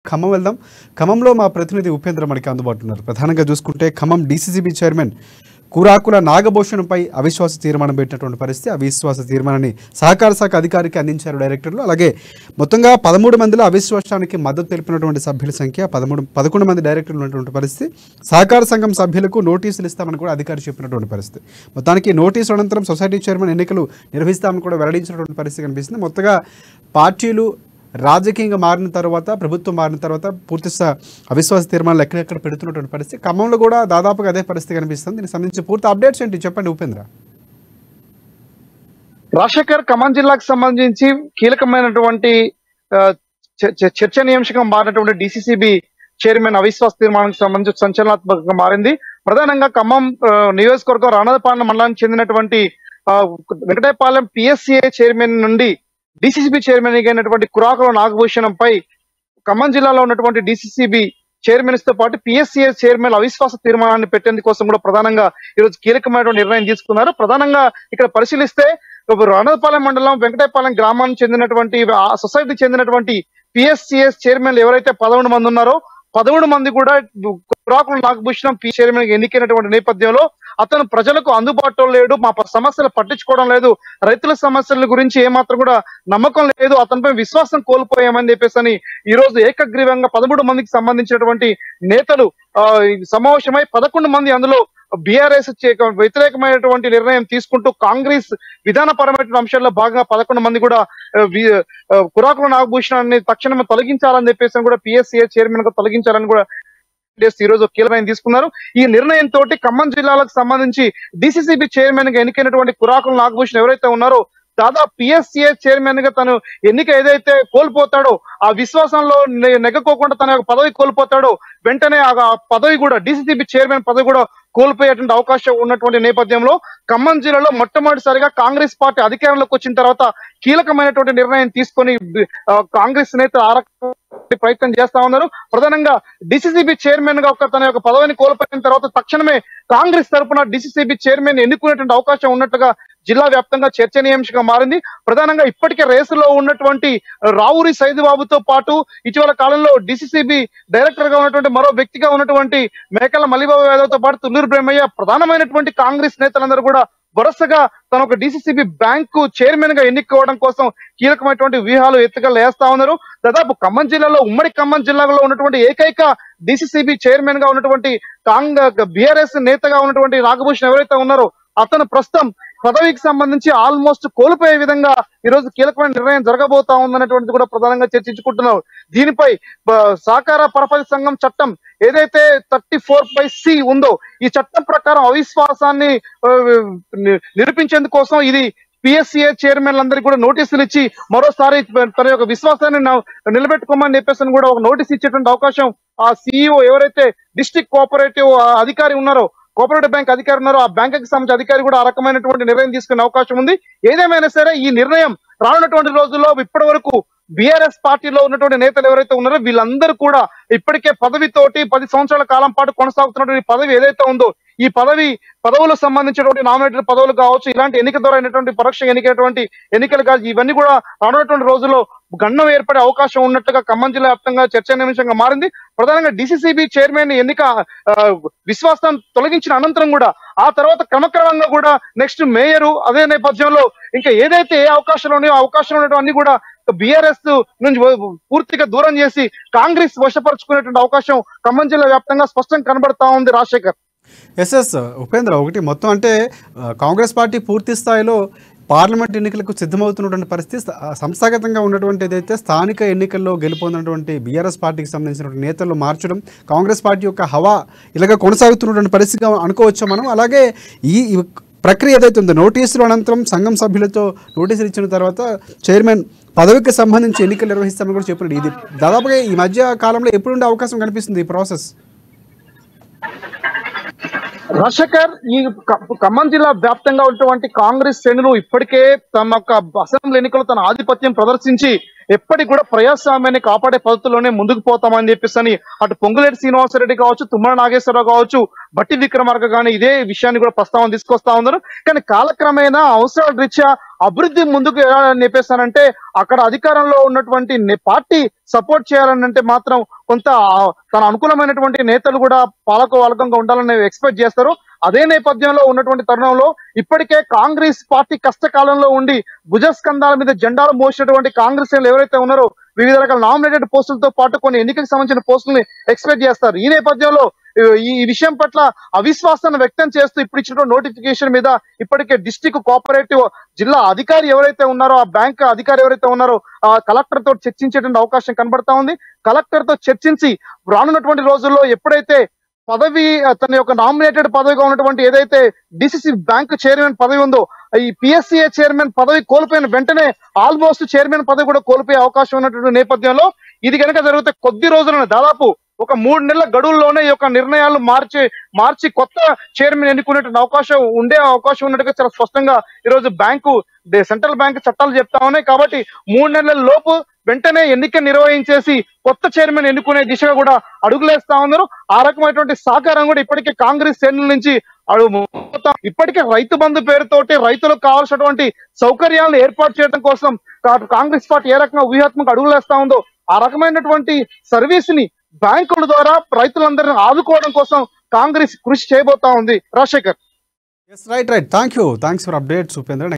ఖమ్మం వెళ్దాం. ఖమ్మంలో మా ప్రతినిధి ఉపేంద్ర మనకి అందుబాటులో ఉన్నారు. ప్రధానంగా చూసుకుంటే ఖమ్మం డీసీసీబీ చైర్మన్ కూరాకుల నాగభూషణంపై అవిశ్వాస తీర్మానం పెట్టినటువంటి పరిస్థితి. అవిశ్వాస తీర్మానాన్ని సహకార శాఖ అధికారికి అందించారు డైరెక్టర్లు. అలాగే మొత్తంగా 13 మందిలో అవిశ్వాసానికి మద్దతు తెలిపినటువంటి సభ్యుల సంఖ్య 11 మంది డైరెక్టర్లు ఉన్నటువంటి పరిస్థితి. సహకార సంఘం సభ్యులకు నోటీసులు ఇస్తామని కూడా అధికారి చెప్పినటువంటి పరిస్థితి. మొత్తానికి నోటీసు అనంతరం సొసైటీ చైర్మన్ ఎన్నికలు నిర్వహిస్తామని కూడా వెల్లడించినటువంటి పరిస్థితి కనిపిస్తుంది. మొత్తగా పార్టీలు రాజకీయంగా మారిన తర్వాత, ప్రభుత్వం మారిన తర్వాత పూర్తి అవిశ్వాస తీర్మానాలు ఎక్కడెక్కడ పెడుతున్నటువంటి పరిస్థితి. ఖమ్మంలో కూడా దాదాపుగా అదే పరిస్థితి కనిపిస్తుంది. దీనికి సంబంధించి పూర్తి అప్డేట్స్ ఏంటి చెప్పండి ఉపేంద్ర. రాజశేఖర్, ఖమ్మం జిల్లాకు సంబంధించి కీలకమైనటువంటి చర్చనీయాంశంగా మారినటువంటి డీసీసీబీ చైర్మన్ అవిశ్వాస తీర్మానానికి సంబంధించి సంచలనాత్మకంగా మారింది. ప్రధానంగా ఖమ్మం నియోజకవర్గం రాణాపాలెం మండలానికి చెందినటువంటి వెంకటేపాలెం పిఎస్సిఏ చైర్మన్ నుండి డీసీసీబీ చైర్మన్ అయినటువంటి కూరాకుల నాగభూషణంపై ఖమ్మం జిల్లాలో ఉన్నటువంటి డీసీసీబీ చైర్మన్స్ తో పాటు పిఎస్సిఏ చైర్మన్ అవిశ్వాస తీర్మానాన్ని పెట్టేందుకోసం కూడా ప్రధానంగా ఈరోజు కీలకమైనటువంటి నిర్ణయం తీసుకున్నారు. ప్రధానంగా ఇక్కడ పరిశీలిస్తే రాణాపాలెం మండలం వెంకటేపాలెం గ్రామానికి చెందినటువంటి సొసైటీకి చెందినటువంటి పిఎస్సిఏ చైర్మన్లు ఎవరైతే 11 మంది ఉన్నారో 11 మంది కూడా కూరాకుల నాగభూషణం చైర్మన్ ఎన్నికైనటువంటి నేపథ్యంలో అతను ప్రజలకు అందుబాటులో లేడు, మా సమస్యలు పట్టించుకోవడం లేదు, రైతుల సమస్యల గురించి ఏమాత్రం కూడా నమ్మకం లేదు, అతనిపై విశ్వాసం కోల్పోయామని చెప్పేసి ఈ రోజు ఏకగ్రీవంగా 13 మందికి సంబంధించినటువంటి నేతలు సమావేశమై 11 మంది అందులో బీఆర్ఎస్ వ్యతిరేకమైనటువంటి నిర్ణయం తీసుకుంటూ కాంగ్రెస్ విధానపరమైన అంశాల్లో భాగంగా 11 మంది కూడా కూరాకుల నాగభూషణాన్ని తక్షణమే తొలగించాలని చెప్పేసి కూడా పిఎస్సిఏ చైర్మన్ గా తొలగించాలని కూడా ఈ రోజు కీలకమైన తీసుకున్నారు. ఈ నిర్ణయంతో ఖమ్మం జిల్లాలకు సంబంధించి డీసీసీబీ చైర్మన్ గా ఎన్నికైనటువంటి కూరాకుల నాగభూషణ్ ఎవరైతే ఉన్నారో దాదాపు పిఎస్సిఏ చైర్మన్ గా తను ఎన్నిక ఏదైతే కోల్పోతాడో ఆ విశ్వాసంలో నెగ్గకోకుండా తన యొక్క పదవి కోల్పోతాడో వెంటనే ఆ పదవి కూడా డీసీసీబీ చైర్మన్ పదవి కూడా కోల్పోయేటువంటి అవకాశం ఉన్నటువంటి నేపథ్యంలో ఖమ్మం జిల్లాలో మొట్టమొదటిసారిగా కాంగ్రెస్ పార్టీ అధికారంలోకి వచ్చిన తర్వాత కీలకమైనటువంటి నిర్ణయం తీసుకొని కాంగ్రెస్ నేతలు ప్రయత్నం చేస్తా ఉన్నారు. ప్రధానంగా డీసీసీబీ చైర్మన్ గా తన యొక్క పదవిని కోల్పోయిన తర్వాత తక్షణమే కాంగ్రెస్ తరఫున డీసీసీబీ చైర్మన్ ఎన్నుకునేటువంటి అవకాశం ఉన్నట్టుగా జిల్లా వ్యాప్తంగా చర్చనీయాంశంగా మారింది. ప్రధానంగా ఇప్పటికే రేసులో ఉన్నటువంటి రావురి సైదుబాబుతో పాటు ఇటీవల కాలంలో డీసీసీబీ డైరెక్టర్ గా ఉన్నటువంటి మరో వ్యక్తిగా ఉన్నటువంటి మేకల మల్లిబాబు యాదవ్ తో పాటు తుల్లూరు బ్రహ్మయ్య ప్రధానమైనటువంటి కాంగ్రెస్ నేతలందరూ కూడా వరుసగా తన ఒక డీసీసీబీ బ్యాంకు చైర్మన్ గా ఎన్నికోవడం కోసం కీలకమైనటువంటి వ్యూహాలు ఎత్తుగా లేస్తా ఉన్నారు. దాదాపు ఖమ్మం జిల్లాలో ఉమ్మడి ఖమ్మం జిల్లాలో ఉన్నటువంటి ఏకైక డీసీసీబీ చైర్మన్ గా ఉన్నటువంటి బీఆర్ఎస్ నేతగా ఉన్నటువంటి నాగభూషణ్ ఎవరైతే ఉన్నారో అతను ప్రస్తుతం పదవికి సంబంధించి ఆల్మోస్ట్ కోల్పోయే విధంగా ఈ రోజు కీలకమైన నిర్ణయం జరగబోతా ఉందన్నటువంటిది కూడా ప్రధానంగా చర్చించుకుంటున్నారు. దీనిపై సహకార పరపతి సంఘం చట్టం ఏదైతే 34(c) ఉందో ఈ చట్టం ప్రకారం అవిశ్వాసాన్ని నిరూపించేందుకోసం ఇది పిఎస్సిఏ చైర్మన్లందరికీ కూడా నోటీసులు ఇచ్చి మరోసారి తన యొక్క విశ్వాసాన్ని నిలబెట్టుకోమని చెప్పేసి కూడా ఒక నోటీస్ ఇచ్చేటువంటి అవకాశం ఆ సిఇఓ ఎవరైతే డిస్ట్రిక్ట్ కోఆపరేటివ్ అధికారి ఉన్నారో కోఆపరేటివ్ బ్యాంక్ అధికారి ఉన్నారో ఆ బ్యాంక్ కి సంబంధించిన అధికారి కూడా ఆ రకమైనటువంటి నిర్ణయం తీసుకునే అవకాశం ఉంది. ఏదేమైనా సరే ఈ నిర్ణయం రానున్నటువంటి రోజుల్లో ఇప్పటి వరకు బీఆర్ఎస్ పార్టీలో ఉన్నటువంటి నేతలు ఎవరైతే ఉన్నారో వీళ్ళందరూ కూడా ఇప్పటికే పదవితోటి 10 సంవత్సరాల కాలం పాటు కొనసాగుతున్నటువంటి పదవి ఏదైతే ఉందో ఈ పదవులకు సంబంధించినటువంటి నామినేటెడ్ పదవులు కావచ్చు, ఇలాంటి ఎన్నిక ద్వారా అయినటువంటి పరోక్ష ఎన్నికైనటువంటి ఎన్నికలు కావచ్చు, ఇవన్నీ కూడా రానున్నటువంటి రోజుల్లో గండం ఏర్పడే అవకాశం ఉన్నట్టుగా ఖమ్మం జిల్లా వ్యాప్తంగా చర్చనీయాంశంగా మారింది. ప్రధానంగా డీసీసీబీ చైర్మన్ ఎన్నిక విశ్వాసం తొలగించిన అనంతరం కూడా ఆ తర్వాత క్రమక్రమంగా కూడా నెక్స్ట్ మేయరు అదే నేపథ్యంలో ఇంకా ఏదైతే ఏ అవకాశాలు ఉన్నాయో అవకాశాలు ఉన్నటువంటి కూడా బీఆర్ఎస్ నుంచి పూర్తిగా దూరం చేసి కాంగ్రెస్ వశపరుచుకునేటువంటి అవకాశం ఖమ్మం జిల్లా వ్యాప్తంగా స్పష్టంగా కనబడతా ఉంది. రాజశేఖర్, ఎస్ఎస్ ఉపేంద్ర, ఒకటి మొత్తం అంటే కాంగ్రెస్ పార్టీ పూర్తి స్థాయిలో పార్లమెంట్ ఎన్నికలకు సిద్ధమవుతున్నటువంటి పరిస్థితి, సంస్థాగతంగా ఉన్నటువంటి ఏదైతే స్థానిక ఎన్నికల్లో గెలుపొందినటువంటి బీఆర్ఎస్ పార్టీకి సంబంధించినటువంటి నేతలు మార్చడం కాంగ్రెస్ పార్టీ యొక్క హవా ఇలాగ కొనసాగుతున్నటువంటి పరిస్థితిగా అనుకోవచ్చు మనం. అలాగే ఈ ప్రక్రియ ఏదైతే ఉందో నోటీసులు అనంతరం సంఘం సభ్యులతో నోటీసులు ఇచ్చిన తర్వాత చైర్మన్ పదవికి సంబంధించి ఎన్నికలు నిర్వహిస్తామని కూడా చెప్పినట్టు ఇది దాదాపుగా ఈ మధ్య కాలంలో ఎప్పుడు ఉండే అవకాశం కనిపిస్తుంది ఈ ప్రాసెస్? రాజశేఖర్, ఈ ఖమ్మం జిల్లా వ్యాప్తంగా ఉన్నటువంటి కాంగ్రెస్ శ్రేణులు ఇప్పటికే తమ యొక్క అసెంబ్లీ ఎన్నికలు తన ఆధిపత్యం ప్రదర్శించి ఎప్పటికి కూడా ప్రజాస్వామ్యాన్ని కాపాడే పద్ధతిలోనే ముందుకు పోతామని చెప్పేసి అటు పొంగులేటి శ్రీనివాసరెడ్డి కావచ్చు, తుమ్మల నాగేశ్వరరావు కావచ్చు, బట్టి విక్రమార్క గానీ ఇదే విషయాన్ని కూడా ప్రస్తావన తీసుకొస్తా ఉన్నారు. కానీ కాలక్రమేణా అవసరాల రీత్యా అభివృద్ధి ముందుకు వెళ్ళాలని చెప్పేసానంటే అక్కడ అధికారంలో ఉన్నటువంటి పార్టీ సపోర్ట్ చేయాలని అంటే మాత్రం కొంత తన అనుకూలమైనటువంటి నేతలు కూడా పాలకవర్గంగా ఉండాలని ఎక్స్పెక్ట్ చేస్తారు. అదే నేపథ్యంలో ఉన్నటువంటి తరుణంలో ఇప్పటికే కాంగ్రెస్ పార్టీ కష్టకాలంలో ఉండి భుజస్కంధాల మీద జెండాలు మోసినటువంటి కాంగ్రెస్ ఎవరైతే ఉన్నారో వివిధ రకాల నామినేటెడ్ పోస్టులతో పాటు కొన్ని ఎన్నికలకు సంబంధించిన పోస్టుల్ని ఎక్స్పెక్ట్ చేస్తారు. ఈ నేపథ్యంలో ఈ విషయం పట్ల అవిశ్వాసాన్ని వ్యక్తం చేస్తూ ఇప్పుడు ఇచ్చిన నోటిఫికేషన్ మీద ఇప్పటికే డిస్ట్రిక్ట్ కోఆపరేటివ్ జిల్లా అధికారి ఎవరైతే ఉన్నారో ఆ బ్యాంక్ అధికారి ఎవరైతే ఉన్నారో ఆ కలెక్టర్ తో చర్చించేటువంటి అవకాశం కనబడతా ఉంది. కలెక్టర్ తో చర్చించి రానున్నటువంటి రోజుల్లో ఎప్పుడైతే పదవి తన యొక్క నామినేటెడ్ పదవిగా ఉన్నటువంటి ఏదైతే డిసిసి బ్యాంక్ చైర్మన్ పదవి ఉందో ఈ పిఎస్సిఏ చైర్మన్ పదవి కోల్పోయిన వెంటనే ఆల్మోస్ట్ చైర్మన్ పదవి కూడా కోల్పోయే అవకాశం ఉన్నటువంటి నేపథ్యంలో ఇది కనుక జరిగితే కొద్ది రోజులను దాదాపు ఒక 3 నెలల గడువుల్లోనే ఈ యొక్క నిర్ణయాలు మార్చి కొత్త చైర్మన్ ఎన్నుకునేటువంటి అవకాశం ఉన్నట్టుగా చాలా స్పష్టంగా ఈరోజు సెంట్రల్ బ్యాంక్ చట్టాలు చెప్తా ఉన్నాయి. కాబట్టి 3 నెలల లోపు వెంటనే ఎన్నిక నిర్వహించేసి కొత్త చైర్మన్ ఎన్నుకునే దిశగా కూడా అడుగులేస్తా ఉన్నారు. ఆ రకమైనటువంటి సహకారం కూడా ఇప్పటికే కాంగ్రెస్ శ్రేణుల నుంచి ఇప్పటికే రైతు బంధు పేరుతోటి రైతులకు కావాల్సినటువంటి సౌకర్యాలను ఏర్పాటు చేయడం కోసం కాంగ్రెస్ పార్టీ ఏ రకంగా వ్యూహాత్మక అడుగులేస్తా ఉందో ఆ రకమైనటువంటి సర్వీస్ ని బ్యాంకుల ద్వారా రైతులందరినీ ఆదుకోవడం కోసం కాంగ్రెస్ కృషి చేయబోతా ఉంది. Rajasekhar. Right. Thanks for updates Upendra.